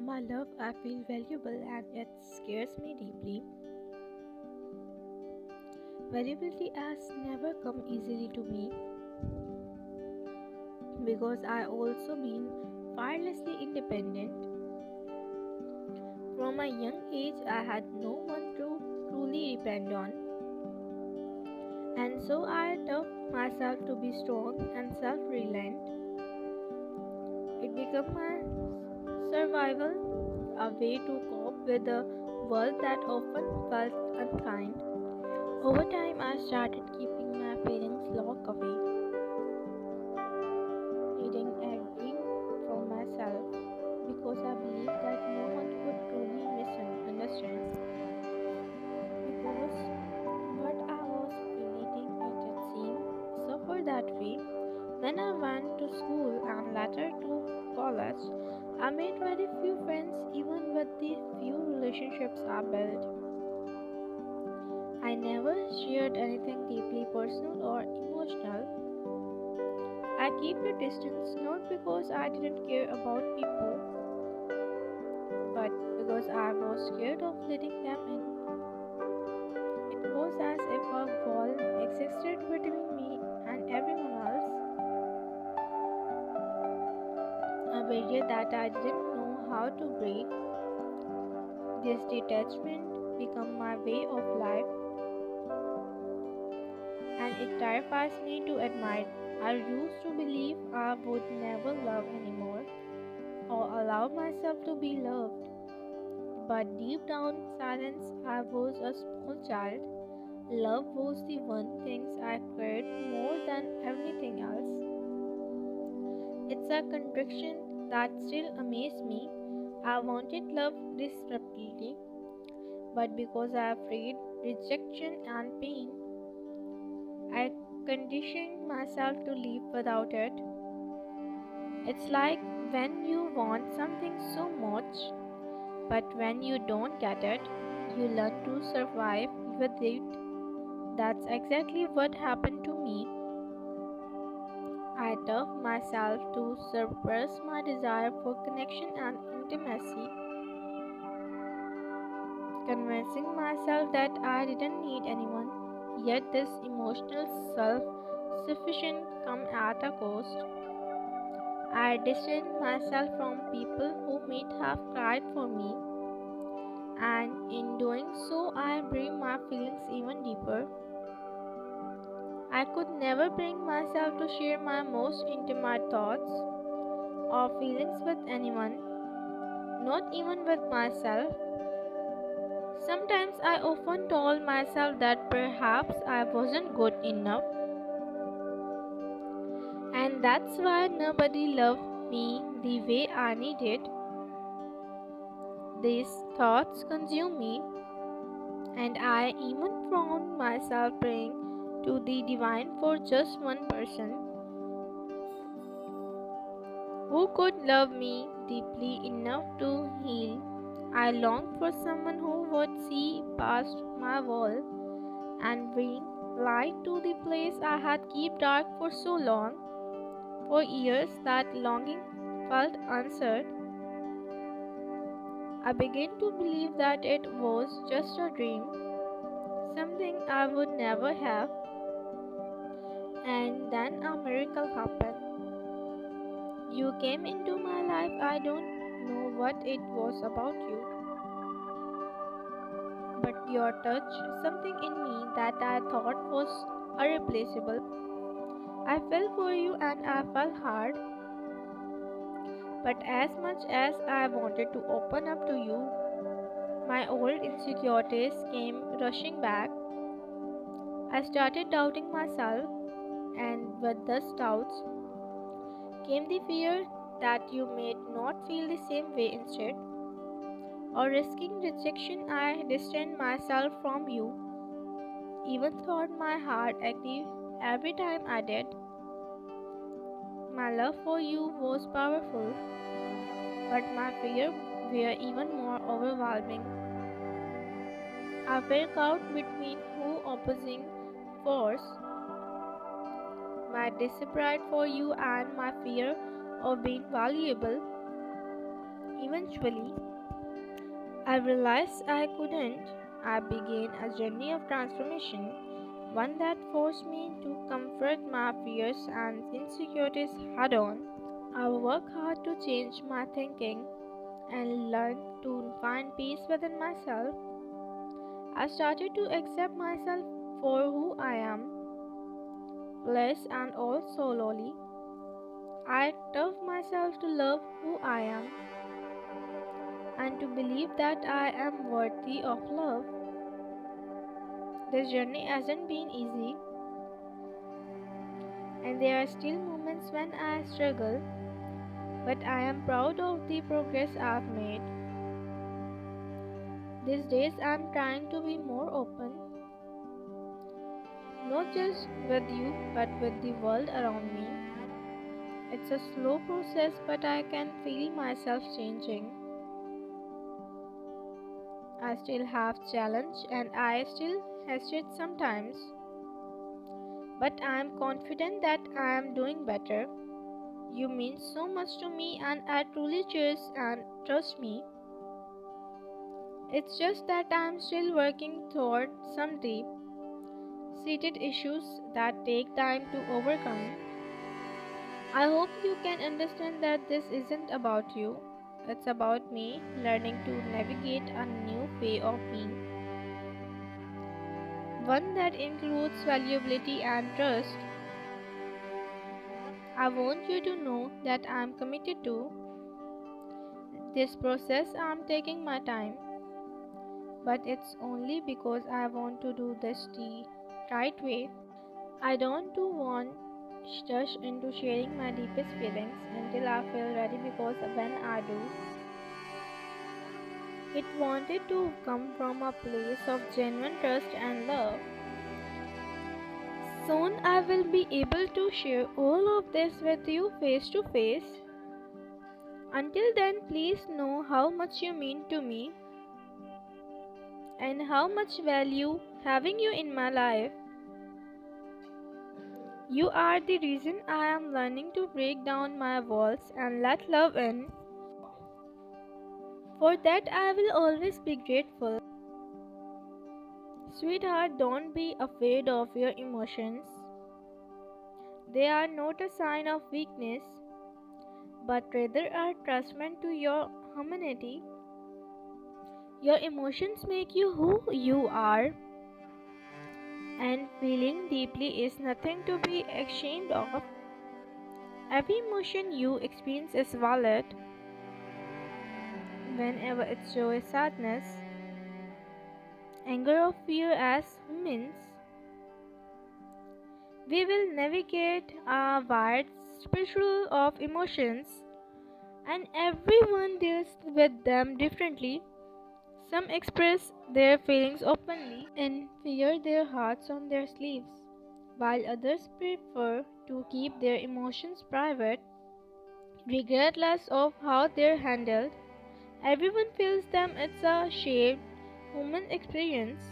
My love, I feel valuable and it scares me deeply. Valuability has never come easily to me because I also been fearlessly independent. From a young age, I had no one to truly depend on, and so I taught myself to be strong and self-reliant. It became my survival, a way to cope with a world that often felt unkind. Over time, I started keeping my feelings locked away, hiding everything from myself because I believed that no one could truly misunderstand. Because what I was feeling, it seemed suffered that way. When I went to school and later to college, I made very few friends, even with the few relationships I built. I never shared anything deeply personal or emotional. I kept a distance not because I didn't care about people, but because I was scared of letting them in. It was as if a wall existed between me and everyone else, a barrier that I didn't know how to break. This detachment became my way of life, and it terrifies me to admit. I used to believe I would never love anymore or allow myself to be loved. But deep down silence, I was a small child. Love was the one thing I craved more than everything else. It's a contradiction that still amazes me. I wanted love desperately, but because I feared rejection and pain, I conditioned myself to live without it. It's like when you want something so much, but when you don't get it, you learn to survive with it. That's exactly what happened to me. I taught myself to suppress my desire for connection and intimacy, convincing myself that I didn't need anyone. Yet this emotional self-sufficient come at a cost. I distanced myself from people who might have cried for me, and in doing so, I bring my feelings even deeper. I could never bring myself to share my most intimate thoughts or feelings with anyone, not even with myself. Sometimes I often told myself that perhaps I wasn't good enough, and that's why nobody loved me the way I needed. These thoughts consume me, and I even found myself praying to the divine for just one person who could love me deeply enough to heal. I longed for someone who would see past my wall and bring light to the place I had kept dark for so long. For years, that longing felt answered. I began to believe that it was just a dream, something I would never have, and then a miracle happened. You came into my life. I don't know what it was about you, but your touch, something in me that I thought was irreplaceable. I fell for you and I fell hard, but as much as I wanted to open up to you, my old insecurities came rushing back. I started doubting myself, and with those doubts came the fear that you may not feel the same way instead, or risking rejection. I distanced myself from you, even thought my heart active every time I did. My love for you was powerful, but my fear were even more overwhelming. I felt caught between two opposing forces, my desire for you and my fear of being valuable. Eventually, I realized I couldn't. I began a journey of transformation, one that forced me to confront my fears and insecurities head on. I worked hard to change my thinking and learn to find peace within myself. I started to accept myself for who I am, less and all solely. I taught myself to love who I am and to believe that I am worthy of love. This journey hasn't been easy, and there are still moments when I struggle, but I am proud of the progress I've made. These days, I'm trying to be more open, not just with you, but with the world around me. It's a slow process, but I can feel myself changing. I still have challenge and I still hesitate sometimes, but I am confident that I am doing better. You mean so much to me and I truly cherish and trust me. It's just that I am still working toward some deep seated issues that take time to overcome. I hope you can understand that this isn't about you. It's about me learning to navigate a new way of being, one that includes valuability and trust. I want you to know that I'm committed to this process. I'm taking my time, but it's only because I want to do this the right way. I don't want rush into sharing my deepest feelings until I feel ready because when I do, it wanted to come from a place of genuine trust and love. Soon I will be able to share all of this with you face to face. Until then, please know how much you mean to me and how much value having you in my life. You are the reason I am learning to break down my walls and let love in. For that, I will always be grateful. Sweetheart, don't be afraid of your emotions. They are not a sign of weakness, but rather a testament to your humanity. Your emotions make you who you are, and feeling deeply is nothing to be ashamed of. Every emotion you experience is valid, whenever it's joy, sadness, anger, or fear. As humans, we will navigate a wide spectrum of emotions, and everyone deals with them differently. Some express their feelings openly and wear their hearts on their sleeves, while others prefer to keep their emotions private, regardless of how they're handled. Everyone feels them. It's a shared human experience.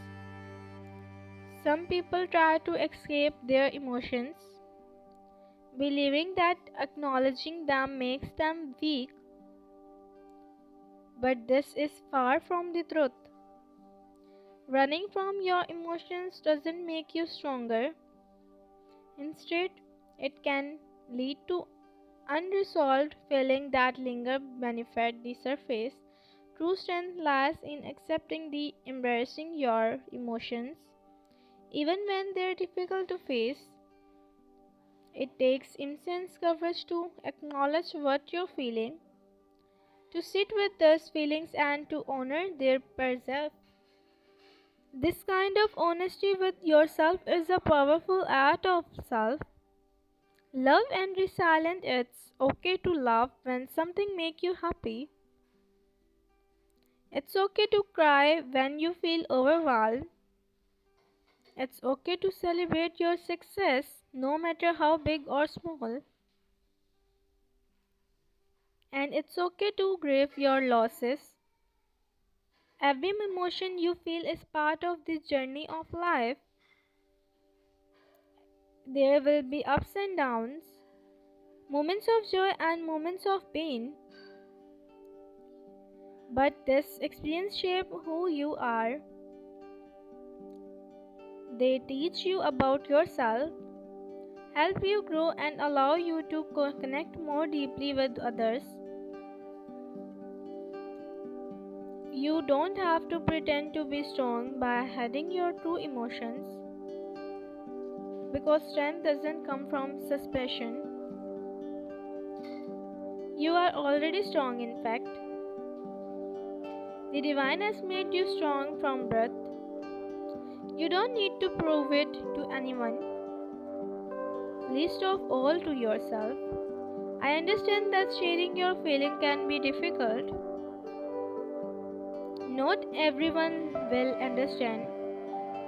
Some people try to escape their emotions, believing that acknowledging them makes them weak, but this is far from the truth. Running from your emotions doesn't make you stronger. Instead, it can lead to unresolved feelings that linger beneath the surface. True strength lies in accepting the embracing your emotions, even when they're difficult to face. It takes immense courage to acknowledge what you're feeling, to sit with those feelings, and to honor their presence. This kind of honesty with yourself is a powerful act of self love and resilience. It's okay to laugh when something makes you happy. It's okay to cry when you feel overwhelmed. It's okay to celebrate your success, no matter how big or small. And it's okay to grieve your losses. Every emotion you feel is part of the journey of life. There will be ups and downs, moments of joy and moments of pain. But this experience shape who you are. They teach you about yourself, help you grow and allow you to connect more deeply with others. You don't have to pretend to be strong by hiding your true emotions because strength doesn't come from suspicion. You are already strong, in fact. The divine has made you strong from birth. You don't need to prove it to anyone, least of all to yourself. I understand that sharing your feeling can be difficult. Not everyone will understand,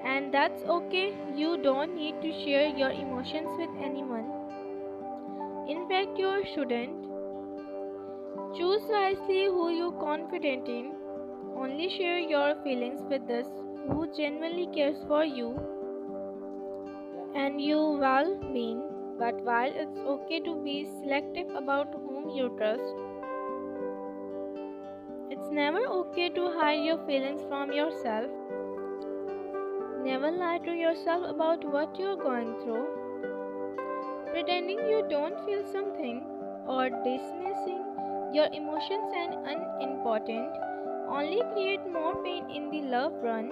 and that's okay. You don't need to share your emotions with anyone. In fact, you shouldn't. Choose wisely who you confident in. Only share your feelings with those who genuinely cares for you and your well-being. But while it's okay to be selective about whom you trust, it's never okay to hide your feelings from yourself. Never lie to yourself about what you're going through. Pretending you don't feel something or dismissing your emotions as unimportant only create more pain in the long run.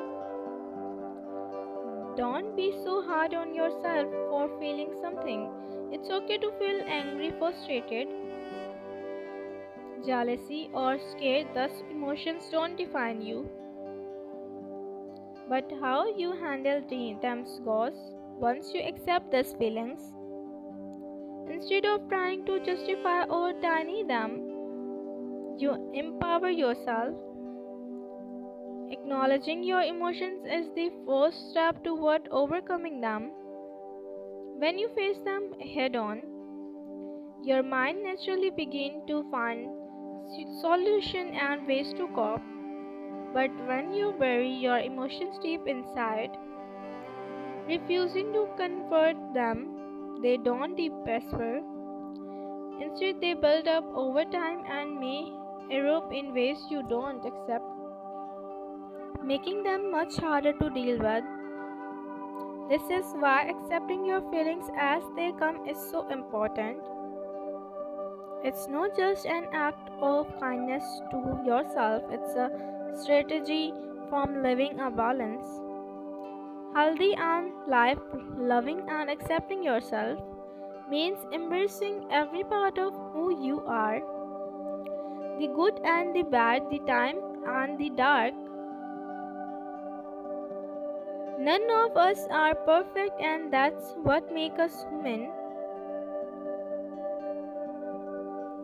Don't be so hard on yourself for feeling something. It's okay to feel angry, frustrated, jealousy, or scared. Thus, emotions don't define you, but how you handle them goes. Once you accept these feelings, instead of trying to justify or deny them, you empower yourself. Acknowledging your emotions is the first step toward overcoming them. When you face them head on, your mind naturally begins to find solutions and ways to cope. But when you bury your emotions deep inside, refusing to confront them, they don't disappear. Instead, they build up over time and may erupt in ways you don't accept, making them much harder to deal with. This is why accepting your feelings as they come is so important. It's not just an act of kindness to yourself, it's a strategy from living a balanced, healthy, and life loving and accepting yourself means embracing every part of who you are, the good and the bad, the time and the dark. None of us are perfect, and that's what makes us human.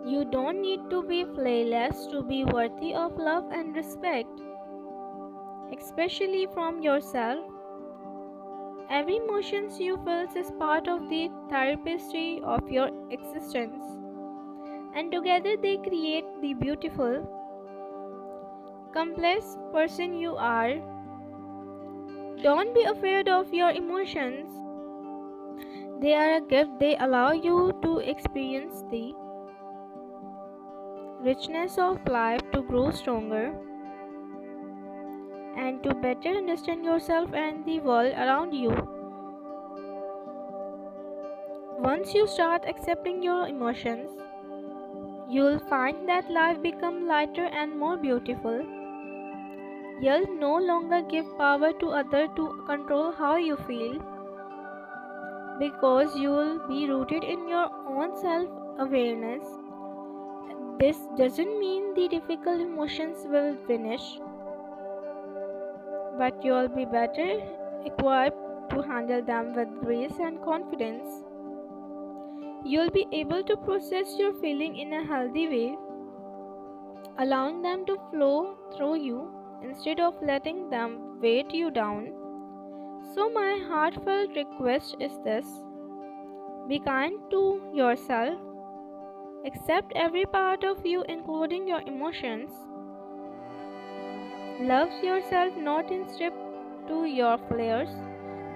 You don't need to be flawless to be worthy of love and respect, especially from yourself. Every emotion you feel is part of the tapestry of your existence, and together they create the beautiful, complex person you are. Don't be afraid of your emotions. They are a gift. They allow you to experience the richness of life, to grow stronger, and to better understand yourself and the world around you. Once you start accepting your emotions, you'll find that life becomes lighter and more beautiful. You'll no longer give power to others to control how you feel, because you'll be rooted in your own self-awareness. This doesn't mean the difficult emotions will vanish, but you'll be better equipped to handle them with grace and confidence. You'll be able to process your feeling in a healthy way, allowing them to flow through you instead of letting them weight you down. So, my heartfelt request is this: be kind to yourself, accept every part of you, including your emotions. Love yourself not in step to your flaws,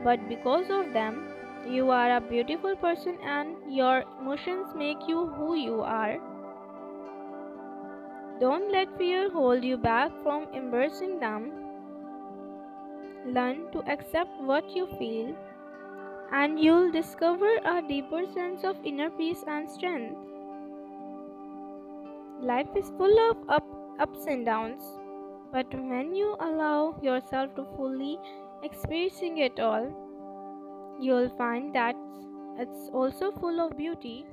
but because of them. You are a beautiful person, and your emotions make you who you are. Don't let fear hold you back from embracing them. Learn to accept what you feel, and you'll discover a deeper sense of inner peace and strength. Life is full of ups and downs, but when you allow yourself to fully experiencing it all, you'll find that it's also full of beauty.